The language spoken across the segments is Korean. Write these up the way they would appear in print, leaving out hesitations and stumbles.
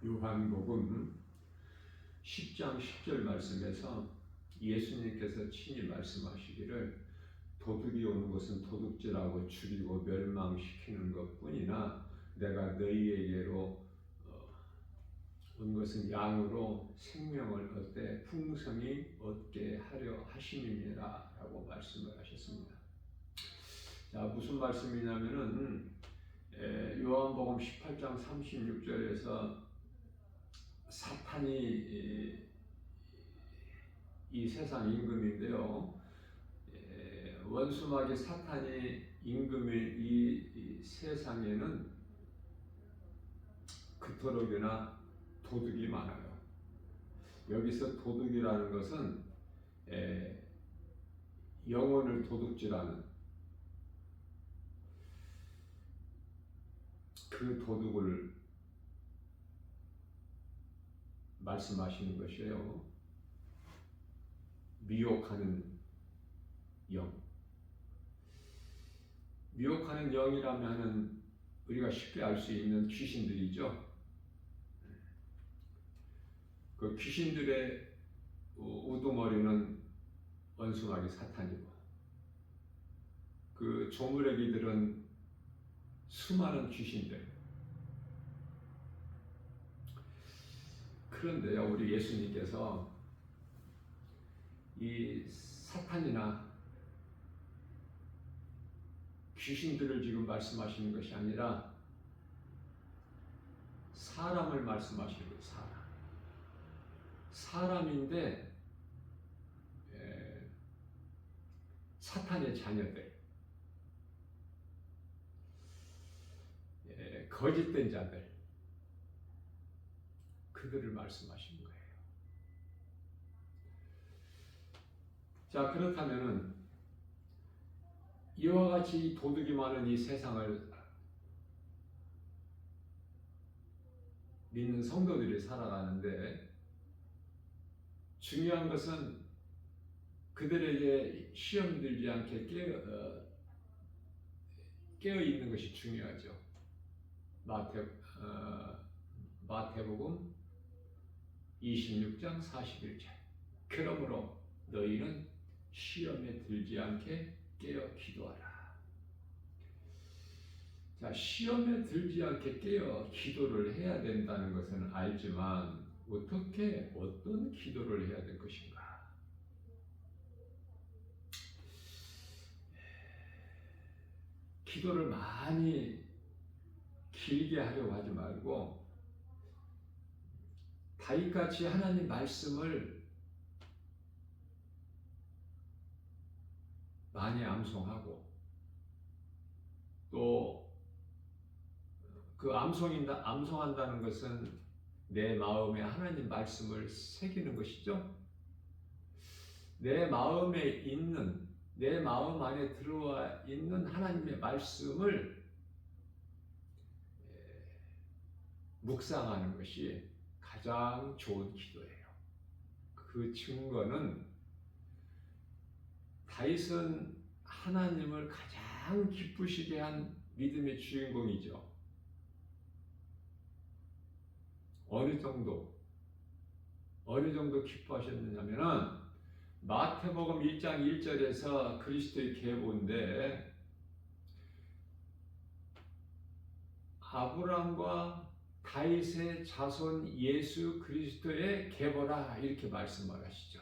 요한복음 10장 10절 말씀에서 예수님께서 친히 말씀하시기를 도둑이 오는 것은 도둑질하고 죽이고 멸망시키는 것뿐이나 내가 너희에게로 온 것은 양으로 생명을 얻되 풍성히 얻게 하려 하심이니라 라고 말씀을 하셨습니다. 자, 무슨 말씀이냐면은 요한복음 18장 36절에서 사탄이 이 세상 임금인데요. 원수마귀 사탄이 임금인 이 세상에는 그토록이나 도둑이 많아요. 여기서 도둑이라는 것은 영혼을 도둑질하는 그 도둑을 말씀하시는 것이에요. 미혹하는 영. 미혹하는 영이라면 우리가 쉽게 알 수 있는 귀신들이죠. 그 귀신들의 우두머리는 원수마귀 사탄이고, 그 조무래기들은 수많은 귀신들. 그런데요, 우리 예수님께서 이 사탄이나 귀신들을 지금 말씀하시는 것이 아니라 사람을 말씀하시는 거예요. 사람인데 사탄의 자녀들, 거짓된 자들, 그들을 말씀하시는 거예요. 자, 그렇다면은 이와 같이 도둑이 많은 이 세상을 믿는 성도들이 살아가는데, 중요한 것은 그들에게 시험 들지 않게 깨어 있는 것이 중요하죠. 마태복음 26장 41절. 그러므로 너희는 시험에 들지 않게 깨어 기도하라. 자, 시험에 들지 않게 깨어 기도를 해야 된다는 것은 알지만 어떻게 어떤 기도를 해야 될 것인가? 기도를 많이 길게 하려고 하지 말고 다윗같이 하나님 말씀을 많이 암송하고, 또 그 암송한다는 것은 내 마음에 하나님 말씀을 새기는 것이죠. 내 마음에 있는, 내 마음 안에 들어와 있는 하나님의 말씀을 묵상하는 것이 가장 좋은 기도예요. 그 증거는 다윗은 하나님을 가장 기쁘시게 한 믿음의 주인공이죠. 어느 정도 기뻐하셨느냐면은 마태복음 1장 1절에서 그리스도의 계보인데, 아브라함과 다윗의 자손 예수 그리스도의 계보라 이렇게 말씀을 하시죠.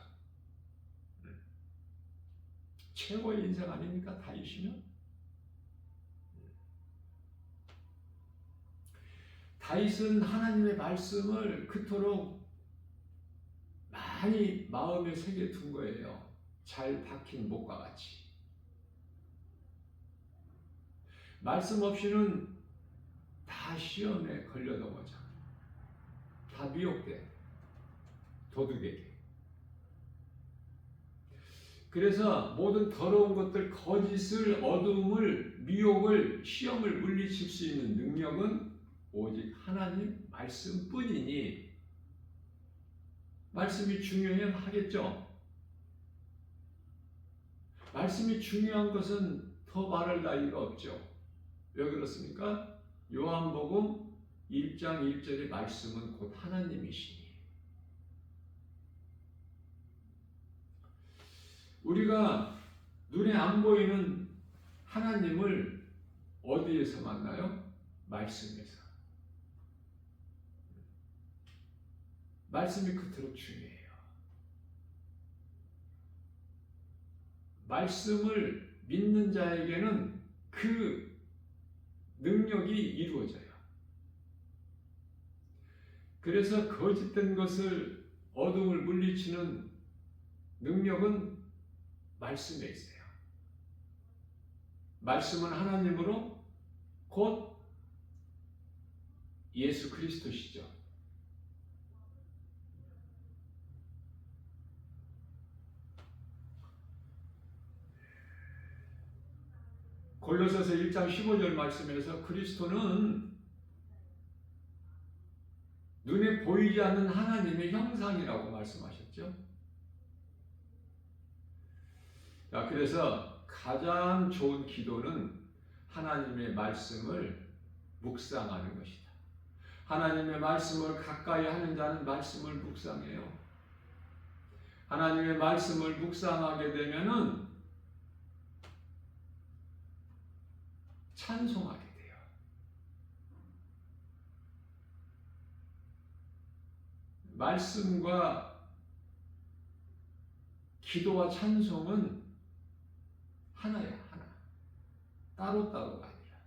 최고의 인생 아닙니까? 다윗이면? 다윗은 하나님의 말씀을 그토록 많이 마음에 새겨 둔 거예요. 잘 박힌 목과 같이. 말씀 없이는 다 시험에 걸려 넘어져. 다 미혹돼. 도둑에게. 그래서 모든 더러운 것들, 거짓을, 어둠을, 미혹을, 시험을 물리칠 수 있는 능력은 오직 하나님 말씀뿐이니, 말씀이 중요해야 하겠죠. 말씀이 중요한 것은 더 말할 나위가 없죠. 왜 그렇습니까? 요한복음 1장 1절의 말씀은 곧 하나님이시니 우리가 눈에 안 보이는 하나님을 어디에서 만나요? 말씀에서. 말씀이 그토록 중요해요. 말씀을 믿는 자에게는 그 능력이 이루어져요. 그래서 거짓된 것을 어둠을 물리치는 능력은 말씀에 있어요. 말씀은 하나님으로 곧 예수 그리스도시죠. 골로새서 1장 15절 말씀에서 그리스도는 눈에 보이지 않는 하나님의 형상이라고 말씀하셨죠. 자, 그래서 가장 좋은 기도는 하나님의 말씀을 묵상하는 것이다. 하나님의 말씀을 가까이 하는 자는 말씀을 묵상해요. 하나님의 말씀을 묵상하게 되면은 찬송하게 돼요. 말씀과 기도와 찬송은 하나야, 하나. 따로따로가 아니라.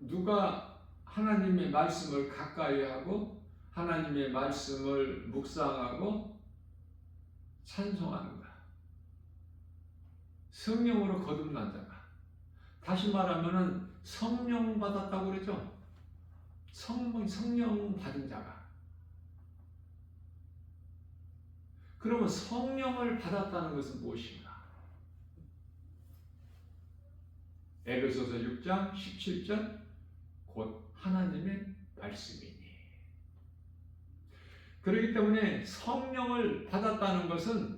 누가 하나님의 말씀을 가까이 하고 하나님의 말씀을 묵상하고 찬송하는가? 성령으로 거듭난 자가. 다시 말하면은 성령 받았다고 그러죠? 성령 받은 자가. 그러면 성령을 받았다는 것은 무엇인가? 에베소서 6장 17절 곧 하나님의 말씀이니. 그렇기 때문에 성령을 받았다는 것은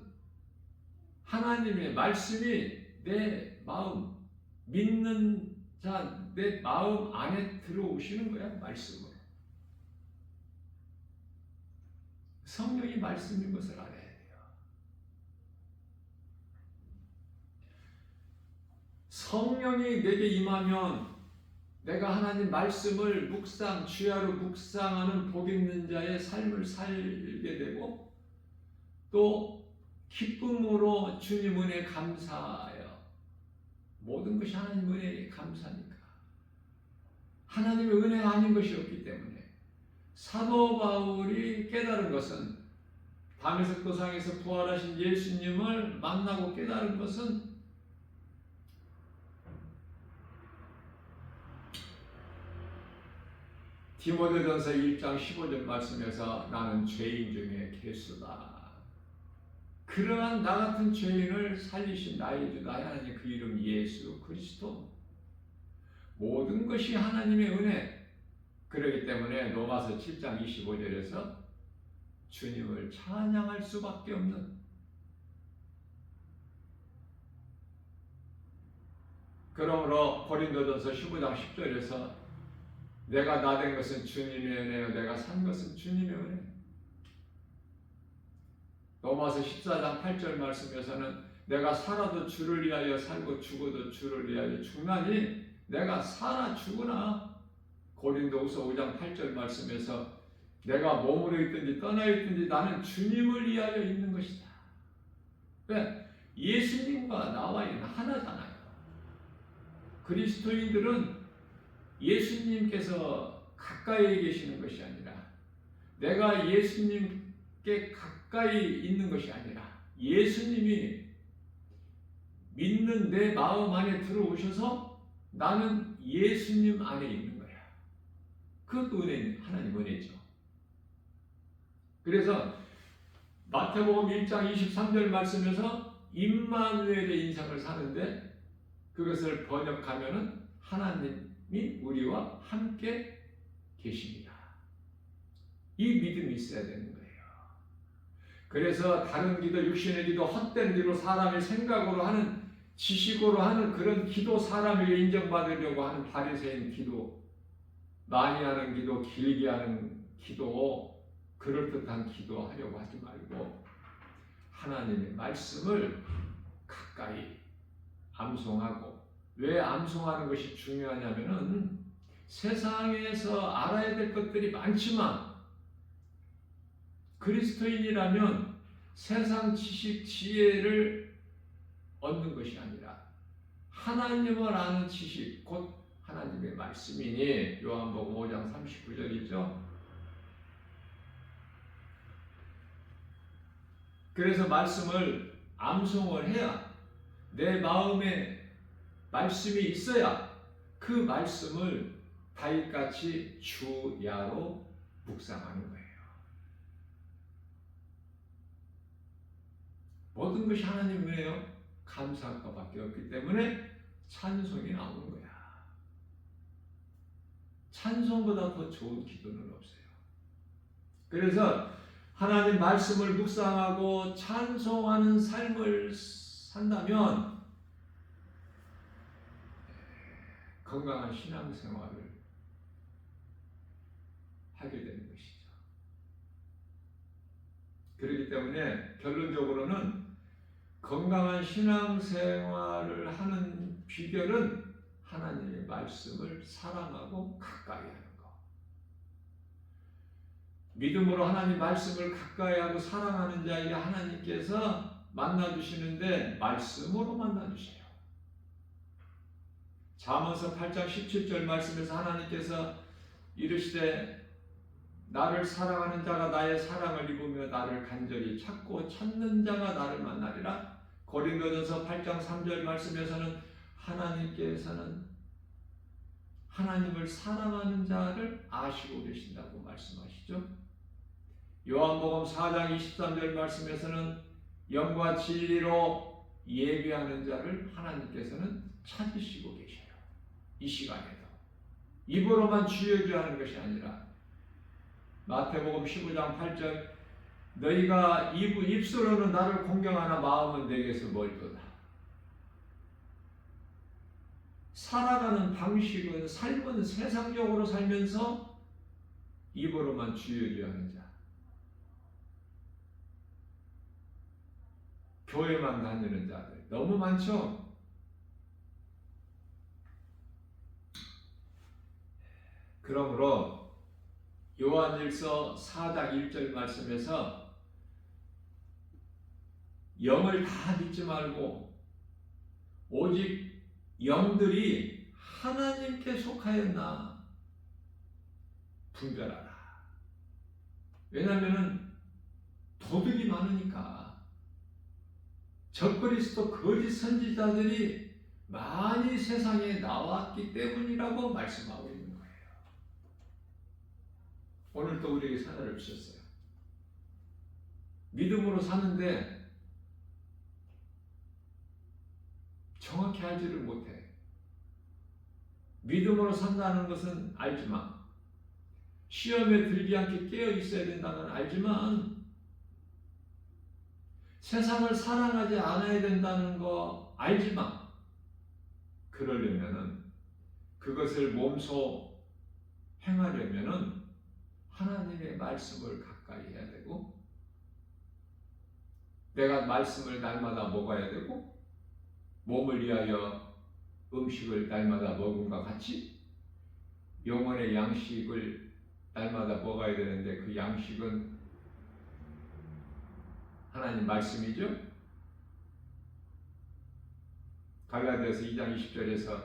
하나님의 말씀이 내 마음, 믿는 자, 내 마음 안에 들어오시는 거야, 말씀으로. 성령이 말씀인 것을 알아야 돼요. 성령이 내게 임하면 내가 하나님 말씀을 주야로 묵상하는 복 있는 자의 삶을 살게 되고 또 기쁨으로 주님 은혜에 감사하여 모든 것이 하나님 은혜에 감사니까 하나님의 은혜가 아닌 것이 없기 때문에 사도 바울이 깨달은 것은 다메섹 도상에서 부활하신 예수님을 만나고 깨달은 것은 디모데전서 1장 15절 말씀에서 나는 죄인 중에 괴수다. 그러한 나 같은 죄인을 살리신 나의 주 나의 하나님 그 이름 예수 그리스도. 모든 것이 하나님의 은혜. 그렇기 때문에 로마서 7장 25절에서 주님을 찬양할 수밖에 없는 그러므로 고린도전서 15장 10절에서 내가 나 된 것은 주님의 은혜요 내가 산 것은 주님의 은혜. 로마서 14장 8절 말씀에서는 내가 살아도 주를 위하여 살고 죽어도 주를 위하여 죽나니 내가 살아 죽으나. 고린도후서 5장 8절 말씀에서 내가 몸으로 있든지 떠나 있든지 나는 주님을 위하여 있는 것이다. 왜? 예수님과 나와는 하나잖아요. 그리스도인들은 예수님께서 가까이 계시는 것이 아니라 내가 예수님께 가까이 있는 것이 아니라 예수님이 믿는 내 마음 안에 들어오셔서 나는 예수님 안에 있는 거야. 그것도 은혜는 하나님 은혜죠. 그래서 마태복음 1장 23절 말씀에서 임마누엘의 인생을 사는데 그것을 번역하면은 하나님이 우리와 함께 계십니다. 이 믿음이 있어야 되는 거예요. 그래서 다른 기도, 육신의 기도, 헛된 기도, 사람의 생각으로 하는 지식으로 하는 그런 기도, 사람에게 인정받으려고 하는 바리새인 기도, 많이 하는 기도, 길게 하는 기도, 그럴듯한 기도 하려고 하지 말고 하나님의 말씀을 가까이 암송하고, 왜 암송하는 것이 중요하냐면은 세상에서 알아야 될 것들이 많지만 그리스도인이라면 세상 지식, 지혜를 얻는 것이 아니라 하나님을 아는 지식, 곧 하나님의 말씀이니 요한복음 5장 39절이죠. 그래서 말씀을 암송을 해야, 내 마음에 말씀이 있어야 그 말씀을 다윗같이 주야로 묵상하는 거예요. 모든 것이 하나님 은혜요, 감사할 것밖에 없기 때문에 찬송이 나오는 거야. 찬송보다 더 좋은 기도는 없어요. 그래서 하나님 말씀을 묵상하고 찬송하는 삶을 산다면 건강한 신앙생활을 하게 되는 것이죠. 그렇기 때문에 결론적으로는 건강한 신앙생활을 하는 비결은 하나님의 말씀을 사랑하고 가까이 하는 것. 믿음으로 하나님 말씀을 가까이 하고 사랑하는 자에게 하나님께서 만나주시는데 말씀으로 만나주세요. 잠언서 8장 17절 말씀에서 하나님께서 이르시되 나를 사랑하는 자가 나의 사랑을 입으며 나를 간절히 찾고 찾는 자가 나를 만나리라. 고린도전서 8장 3절 말씀에서는 하나님께서는 하나님을 사랑하는 자를 아시고 계신다고 말씀하시죠. 요한복음 4장 23절 말씀에서는 영과 진리로 예배하는 자를 하나님께서는 찾으시고 계셔요. 이 시간에도 입으로만 주여 하는 것이 아니라 마태복음 15장 8절 너희가 입술로는 나를 공경하나 마음은 내게서 멀도다. 살아가는 방식은, 삶은 세상적으로 살면서 입으로만 주여 하는 자, 교회만 다니는 자들 너무 많죠. 그러므로 요한일서 4장 1절 말씀에서 영을 다 믿지 말고 오직 영들이 하나님께 속하였나 분별하라. 왜냐하면 도둑이 많으니까, 적그리스도 거짓 선지자들이 많이 세상에 나왔기 때문이라고 말씀하고 있는 거예요. 오늘 또 우리에게 사자를 주셨어요. 믿음으로 사는데 정확히 알지를 못해. 믿음으로 산다는 것은 알지만, 시험에 들지 않게 깨어 있어야 된다는 건 알지만, 세상을 사랑하지 않아야 된다는 거 알지만, 그러려면은, 그것을 몸소 행하려면은 하나님의 말씀을 가까이 해야 되고, 내가 말씀을 날마다 먹어야 되고, 몸을 위하여 음식을 날마다 먹음과 같이 영혼의 양식을 날마다 먹어야 되는데, 그 양식은 하나님 말씀이죠. 갈라디아서 2장 20절에서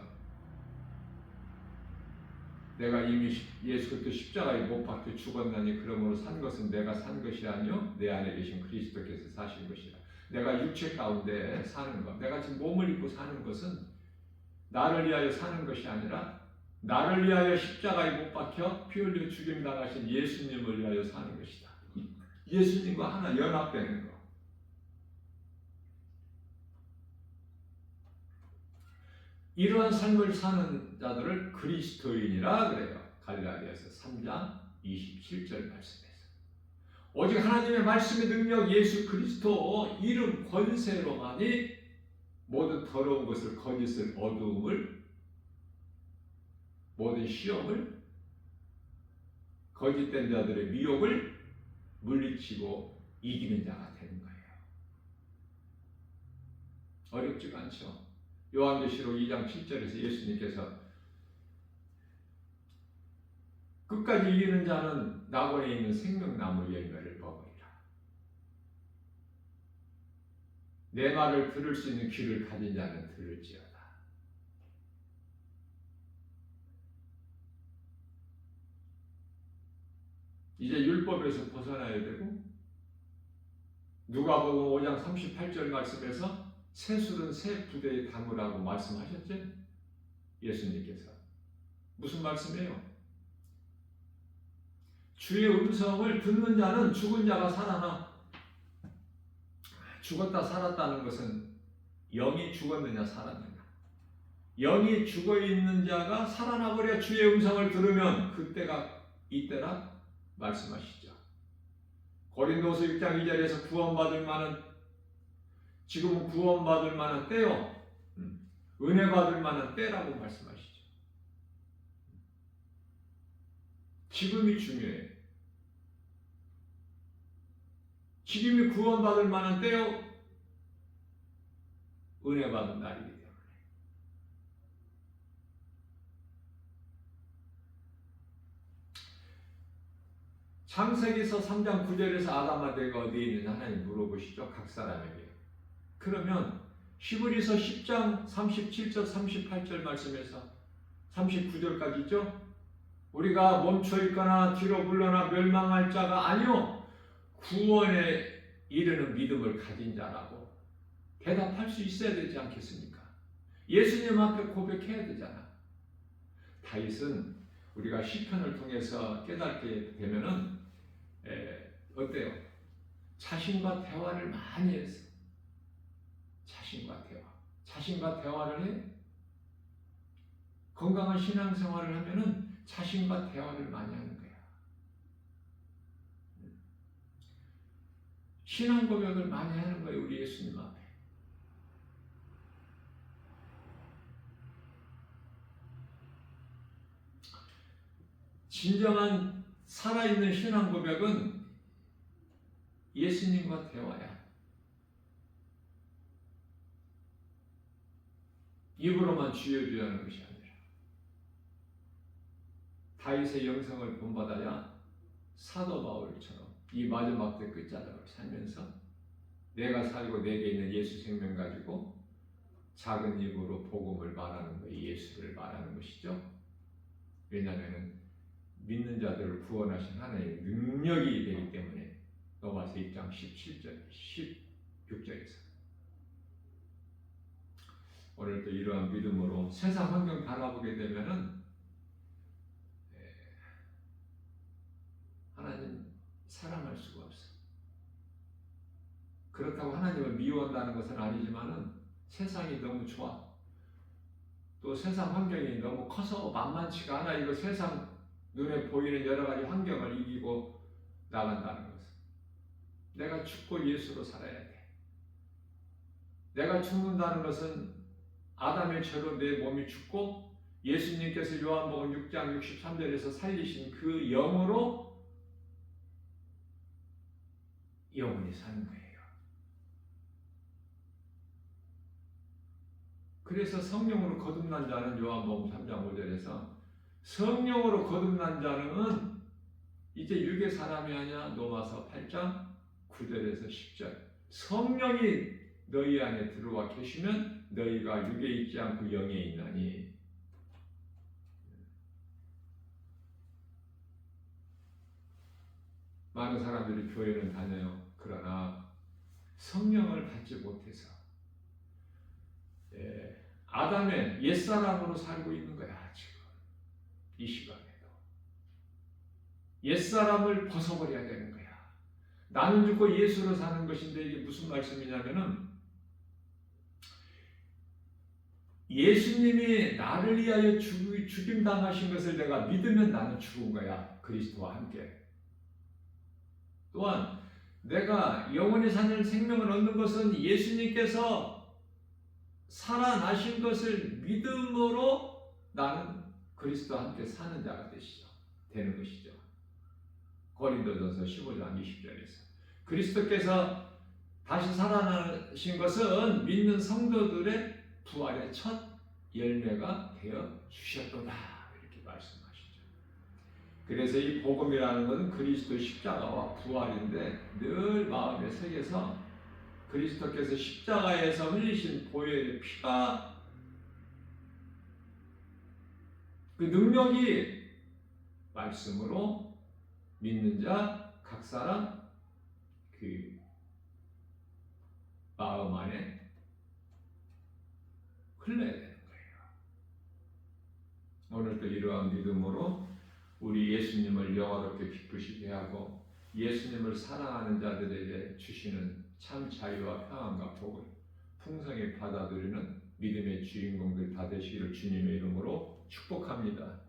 내가 이미 예수 그리스도 십자가에 못 박혀 죽었나니 그러므로 산 것은 내가 산 것이 아니요 내 안에 계신 그리스도께서 사신 것이라. 내가 육체 가운데 사는 것, 내가 지금 몸을 입고 사는 것은 나를 위하여 사는 것이 아니라 나를 위하여 십자가에 못 박혀 피 흘려 죽임 당하신 예수님을 위하여 사는 것이다. 예수님과 하나 연합되는 것. 이러한 삶을 사는 자들을 그리스도인이라 그래요. 갈라디아서 3장 27절 말씀에서. 오직 하나님의 말씀의 능력, 예수 그리스도 이름 권세로만이 모든 더러운 것을, 거짓을, 어두움을, 모든 시험을, 거짓된 자들의 미혹을 물리치고 이기는 자가 되는 거예요. 어렵지가 않죠. 요한계시록 2장 7절에서 예수님께서 끝까지 이기는 자는 낙원에 있는 생명나무 열매를 먹으리라. 내 말을 들을 수 있는 귀를 가진 자는 들을지어다. 이제 율법에서 벗어나야 되고, 누가복음 5장 38절 말씀에서 새술은 새 부대에 담으라고 말씀하셨죠? 예수님께서. 무슨 말씀이에요? 주의 음성을 듣는 자는 죽은 자가 살아나. 죽었다 살았다는 것은 영이 죽었느냐 살았느냐. 영이 죽어있는 자가 살아나버려 주의 음성을 들으면 그때가 이때라 말씀하시죠. 고린도서 6장 2절에서 구원받을 만한, 지금은 구원받을 만한 때요, 은혜 받을 만한 때라고 말씀하시죠. 지금이 중요해요. 지금이 구원받을 만한 때요, 은혜 받은 날이기 때문에. 창세기서 3장 9절에서 아담아대가 어디에 있느냐 하나님 물어보시죠. 각 사람에게. 그러면 히브리서 10장 37절 38절 말씀에서 39절까지 있죠. 우리가 멈춰있거나 뒤로 물러나 멸망할 자가 아니요 구원에 이르는 믿음을 가진 자라고 대답할 수 있어야 되지 않겠습니까? 예수님 앞에 고백해야 되잖아. 다윗은 우리가 시편을 통해서 깨닫게 되면은 어때요? 자신과 대화를 많이 했어. 자신과 대화를 해. 건강한 신앙생활을 하면은 자신과 대화를 많이 하는 거야. 신앙 고백을 많이 하는 거예요, 우리 예수님 앞에. 진정한 살아있는 신앙 고백은 예수님과 대화야. 입으로만 주여 주여 하는 것이 아니라 다윗의 영성을 본받아야 사도 바울처럼 이 마지막 때 끝자락을 살면서 내가 살고 내게 있는 예수 생명 가지고 작은 입으로 복음을 말하는 거, 예수를 말하는 것이죠. 왜냐하면 믿는 자들을 구원하신 하나님의 능력이 되기 때문에. 로마서 1장 17절, 16절에서 오늘도 이러한 믿음으로 세상 환경 바라보게 되면은 하나님 사랑할 수가 없어. 그렇다고 하나님을 미워한다는 것은 아니지만은 세상이 너무 좋아. 또 세상 환경이 너무 커서 만만치가 않아. 이거 세상 눈에 보이는 여러 가지 환경을 이기고 나간다는 것은 내가 죽고 예수로 살아야 돼. 내가 죽는다는 것은 아담의 죄로 내 몸이 죽고 예수님께서 요한복음 6장 63절에서 살리신 그 영으로 영원히 사는 거예요. 그래서 성령으로 거듭난 자는 요한복음 3장 5절에서 성령으로 거듭난 자는 이제 육의 사람이 아니야. 로마서 8장 9절에서 10절. 성령이 너희 안에 들어와 계시면 너희가 육에 있지 않고 영에 있나니. 많은 사람들이 교회는 다녀요. 그러나 성령을 받지 못해서 아담의 옛사람으로 살고 있는 거야. 지금 이 시간에도 옛사람을 벗어버려야 되는 거야. 나는 죽고 예수로 사는 것인데 이게 무슨 말씀이냐면은 예수님이 나를 위하여 죽임당하신 것을 내가 믿으면 나는 죽은 거야. 그리스도와 함께. 또한 내가 영원히 사는 생명을 얻는 것은 예수님께서 살아나신 것을 믿음으로 나는 그리스도와 함께 사는 자가 되는 것이죠. 고린도전서 15장 20절에서 그리스도께서 다시 살아나신 것은 믿는 성도들의 부활의 첫 열매가 되어 주셨도다 이렇게 말씀하시죠. 그래서 이 복음이라는 것은 그리스도 십자가와 부활인데 늘 마음에 새겨서 그리스도께서 십자가에서 흘리신 보혈의 피가 그 능력이 말씀으로 믿는 자 각 사람 그 마음 안에 흘러야 되는 거예요. 오늘도 이러한 믿음으로 우리 예수님을 영화롭게 기쁘시게 하고 예수님을 사랑하는 자들에게 주시는 참 자유와 평안과 복을 풍성히 받아들이는 믿음의 주인공들 다 되시기를 주님의 이름으로 축복합니다.